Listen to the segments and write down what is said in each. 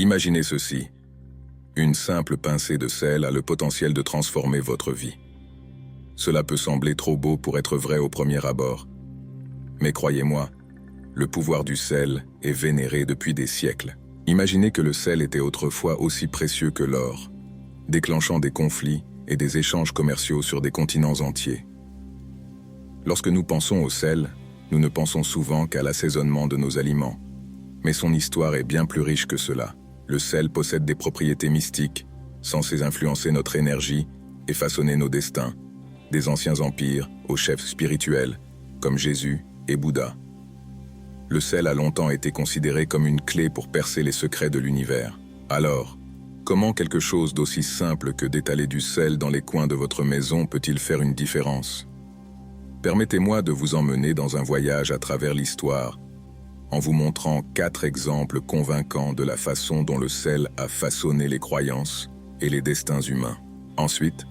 Imaginez ceci. Une simple pincée de sel a le potentiel de transformer votre vie. Cela peut sembler trop beau pour être vrai au premier abord. Mais croyez-moi, le pouvoir du sel est vénéré depuis des siècles. Imaginez que le sel était autrefois aussi précieux que l'or, déclenchant des conflits et des échanges commerciaux sur des continents entiers. Lorsque nous pensons au sel, nous ne pensons souvent qu'à l'assaisonnement de nos aliments. Mais son histoire est bien plus riche que cela. Le sel possède des propriétés mystiques, censées influencer notre énergie et façonner nos destins, des anciens empires aux chefs spirituels, comme Jésus et Bouddha. Le sel a longtemps été considéré comme une clé pour percer les secrets de l'univers. Alors, comment quelque chose d'aussi simple que d'étaler du sel dans les coins de votre maison peut-il faire une différence? Permettez-moi de vous emmener dans un voyage à travers l'histoire, en vous montrant 4 exemples convaincants de la façon dont le sel a façonné les croyances et les destins humains. Ensuite,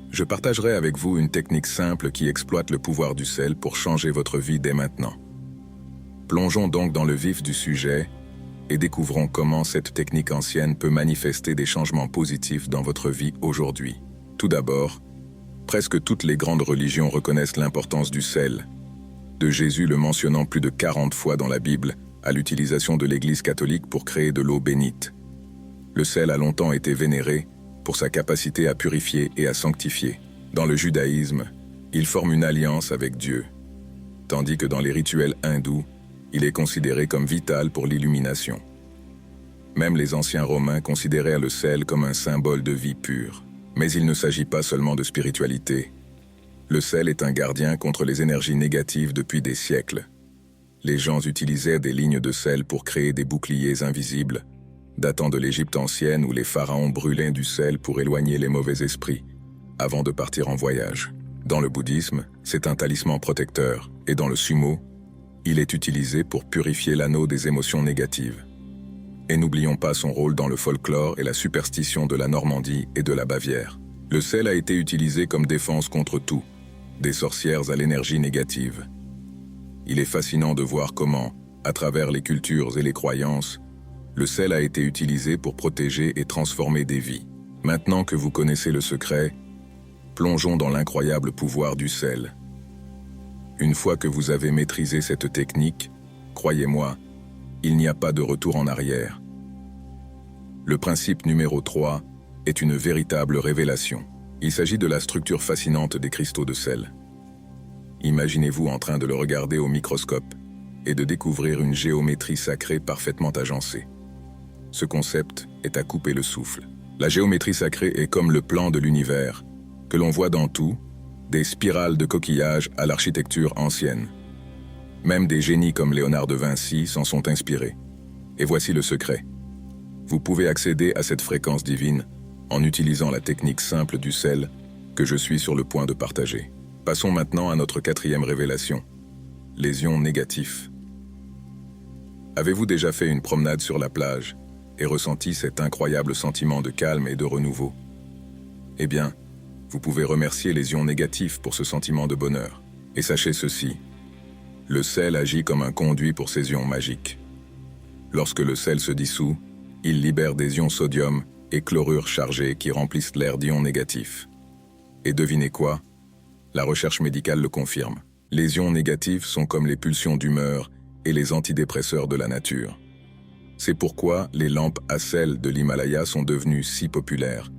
je partagerai avec vous une technique simple qui exploite le pouvoir du sel pour changer votre vie dès maintenant. Plongeons donc dans le vif du sujet et découvrons comment cette technique ancienne peut manifester des changements positifs dans votre vie aujourd'hui. Tout d'abord, presque toutes les grandes religions reconnaissent l'importance du sel, de Jésus le mentionnant plus de 40 fois dans la Bible, à l'utilisation de l'Église catholique pour créer de l'eau bénite. Le sel a longtemps été vénéré pour sa capacité à purifier et à sanctifier. Dans le judaïsme, il forme une alliance avec Dieu, tandis que dans les rituels hindous, il est considéré comme vital pour l'illumination. Même les anciens Romains considéraient le sel comme un symbole de vie pure. Mais il ne s'agit pas seulement de spiritualité. Le sel est un gardien contre les énergies négatives depuis des siècles. Les gens utilisaient des lignes de sel pour créer des boucliers invisibles, datant de l'Égypte ancienne où les pharaons brûlaient du sel pour éloigner les mauvais esprits, avant de partir en voyage. Dans le bouddhisme, c'est un talisman protecteur, et dans le sumo, il est utilisé pour purifier l'anneau des émotions négatives. Et n'oublions pas son rôle dans le folklore et la superstition de la Normandie et de la Bavière. Le sel a été utilisé comme défense contre tout, des sorcières à l'énergie négative. Il est fascinant de voir comment, à travers les cultures et les croyances, le sel a été utilisé pour protéger et transformer des vies. Maintenant que vous connaissez le secret, plongeons dans l'incroyable pouvoir du sel. Une fois que vous avez maîtrisé cette technique, croyez-moi, il n'y a pas de retour en arrière. Le principe numéro 3 est une véritable révélation. Il s'agit de la structure fascinante des cristaux de sel. Imaginez-vous en train de le regarder au microscope et de découvrir une géométrie sacrée parfaitement agencée. Ce concept est à couper le souffle. La géométrie sacrée est comme le plan de l'univers, que l'on voit dans tout, des spirales de coquillages à l'architecture ancienne. Même des génies comme Léonard de Vinci s'en sont inspirés. Et voici le secret. Vous pouvez accéder à cette fréquence divine en utilisant la technique simple du sel que je suis sur le point de partager. Passons maintenant à notre 4e révélation, les ions négatifs. Avez-vous déjà fait une promenade sur la plage et ressenti cet incroyable sentiment de calme et de renouveau? Eh bien, vous pouvez remercier les ions négatifs pour ce sentiment de bonheur. Et sachez ceci, le sel agit comme un conduit pour ces ions magiques. Lorsque le sel se dissout, il libère des ions sodium et chlorure chargés qui remplissent l'air d'ions négatifs. Et devinez quoi? La recherche médicale le confirme. Les ions négatifs sont comme les pulsions d'humeur et les antidépresseurs de la nature. C'est pourquoi les lampes à sel de l'Himalaya sont devenues si populaires.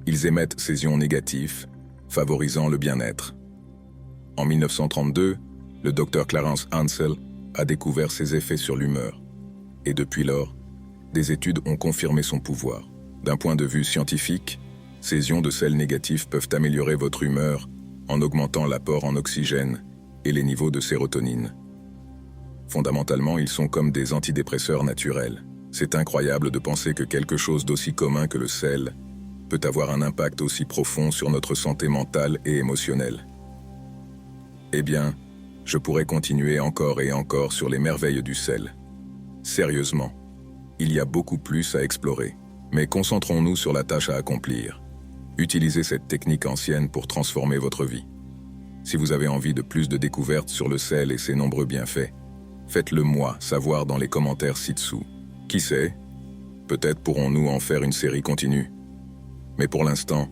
Ils émettent ces ions négatifs, favorisant le bien-être. En 1932, le docteur Clarence Ansel a découvert ses effets sur l'humeur. Et depuis lors, des études ont confirmé son pouvoir. D'un point de vue scientifique, ces ions de sel négatifs peuvent améliorer votre humeur en augmentant l'apport en oxygène et les niveaux de sérotonine. Fondamentalement, ils sont comme des antidépresseurs naturels. C'est incroyable de penser que quelque chose d'aussi commun que le sel peut avoir un impact aussi profond sur notre santé mentale et émotionnelle. Eh bien, je pourrais continuer encore et encore sur les merveilles du sel. Sérieusement, il y a beaucoup plus à explorer, mais concentrons-nous sur la tâche à accomplir. Utilisez cette technique ancienne pour transformer votre vie. Si vous avez envie de plus de découvertes sur le sel et ses nombreux bienfaits, faites-le moi savoir dans les commentaires ci-dessous. Qui sait, peut-être pourrons-nous en faire une série continue. Mais pour l'instant,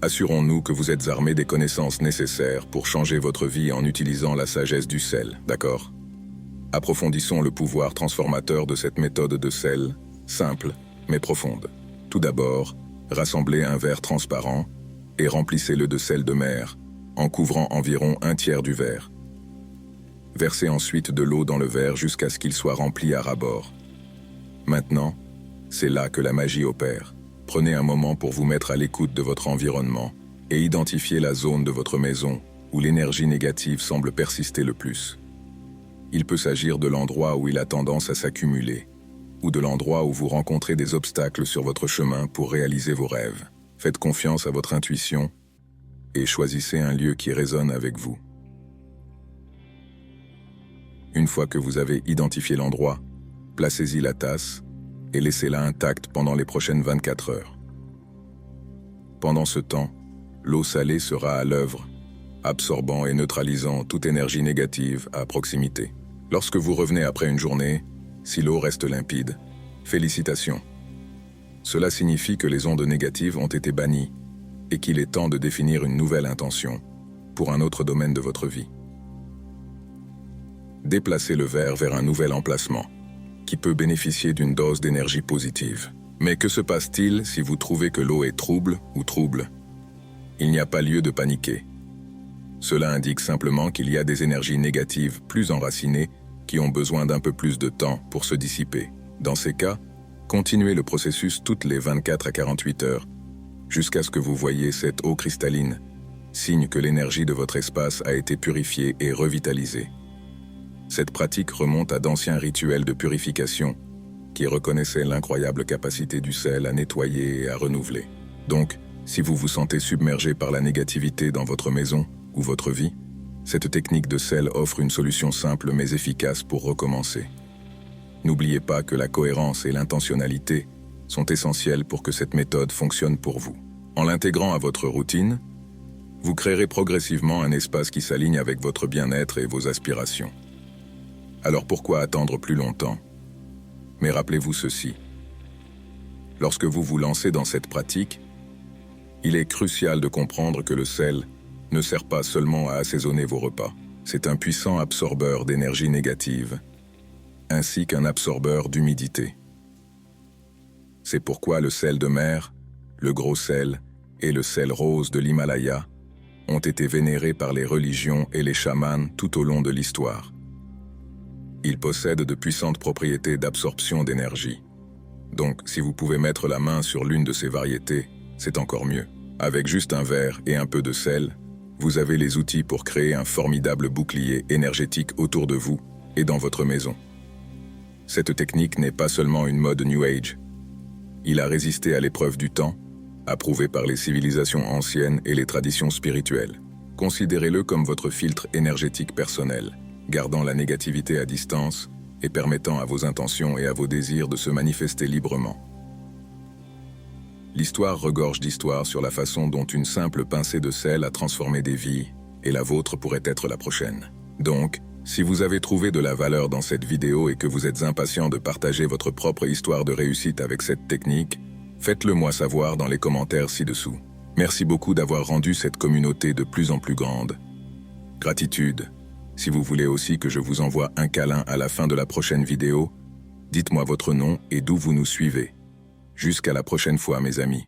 assurons-nous que vous êtes armés des connaissances nécessaires pour changer votre vie en utilisant la sagesse du sel, d'accord? Approfondissons le pouvoir transformateur de cette méthode de sel, simple mais profonde. Tout d'abord, rassemblez un verre transparent et remplissez-le de sel de mer, en couvrant environ un tiers du verre. Versez ensuite de l'eau dans le verre jusqu'à ce qu'il soit rempli à ras-bord. Maintenant, c'est là que la magie opère. Prenez un moment pour vous mettre à l'écoute de votre environnement et identifiez la zone de votre maison où l'énergie négative semble persister le plus. Il peut s'agir de l'endroit où il a tendance à s'accumuler, ou de l'endroit où vous rencontrez des obstacles sur votre chemin pour réaliser vos rêves. Faites confiance à votre intuition et choisissez un lieu qui résonne avec vous. Une fois que vous avez identifié l'endroit, placez-y la tasse et laissez-la intacte pendant les prochaines 24 heures. Pendant ce temps, l'eau salée sera à l'œuvre, absorbant et neutralisant toute énergie négative à proximité. Lorsque vous revenez après une journée, si l'eau reste limpide, félicitations. Cela signifie que les ondes négatives ont été bannies et qu'il est temps de définir une nouvelle intention pour un autre domaine de votre vie. Déplacez le verre vers un nouvel emplacement qui peut bénéficier d'une dose d'énergie positive. Mais que se passe-t-il si vous trouvez que l'eau est trouble ou trouble? Il n'y a pas lieu de paniquer. Cela indique simplement qu'il y a des énergies négatives plus enracinées qui ont besoin d'un peu plus de temps pour se dissiper. Dans ces cas, continuez le processus toutes les 24 à 48 heures, jusqu'à ce que vous voyez cette eau cristalline, signe que l'énergie de votre espace a été purifiée et revitalisée. Cette pratique remonte à d'anciens rituels de purification qui reconnaissaient l'incroyable capacité du sel à nettoyer et à renouveler. Donc, si vous vous sentez submergé par la négativité dans votre maison ou votre vie, cette technique de sel offre une solution simple mais efficace pour recommencer. N'oubliez pas que la cohérence et l'intentionnalité sont essentielles pour que cette méthode fonctionne pour vous. En l'intégrant à votre routine, vous créerez progressivement un espace qui s'aligne avec votre bien-être et vos aspirations. Alors pourquoi attendre plus longtemps? Mais rappelez-vous ceci. Lorsque vous vous lancez dans cette pratique, il est crucial de comprendre que le sel ne sert pas seulement à assaisonner vos repas. C'est un puissant absorbeur d'énergie négative, ainsi qu'un absorbeur d'humidité. C'est pourquoi le sel de mer, le gros sel et le sel rose de l'Himalaya ont été vénérés par les religions et les chamans tout au long de l'histoire. Ils possèdent de puissantes propriétés d'absorption d'énergie. Donc, si vous pouvez mettre la main sur l'une de ces variétés, c'est encore mieux. Avec juste un verre et un peu de sel, vous avez les outils pour créer un formidable bouclier énergétique autour de vous et dans votre maison. Cette technique n'est pas seulement une mode New Age. Il a résisté à l'épreuve du temps, approuvé par les civilisations anciennes et les traditions spirituelles. Considérez-le comme votre filtre énergétique personnel, gardant la négativité à distance et permettant à vos intentions et à vos désirs de se manifester librement. L'histoire regorge d'histoires sur la façon dont une simple pincée de sel a transformé des vies, et la vôtre pourrait être la prochaine. Donc, si vous avez trouvé de la valeur dans cette vidéo et que vous êtes impatient de partager votre propre histoire de réussite avec cette technique, faites-le moi savoir dans les commentaires ci-dessous. Merci beaucoup d'avoir rendu cette communauté de plus en plus grande. Gratitude. Si vous voulez aussi que je vous envoie un câlin à la fin de la prochaine vidéo, dites-moi votre nom et d'où vous nous suivez. Jusqu'à la prochaine fois, mes amis.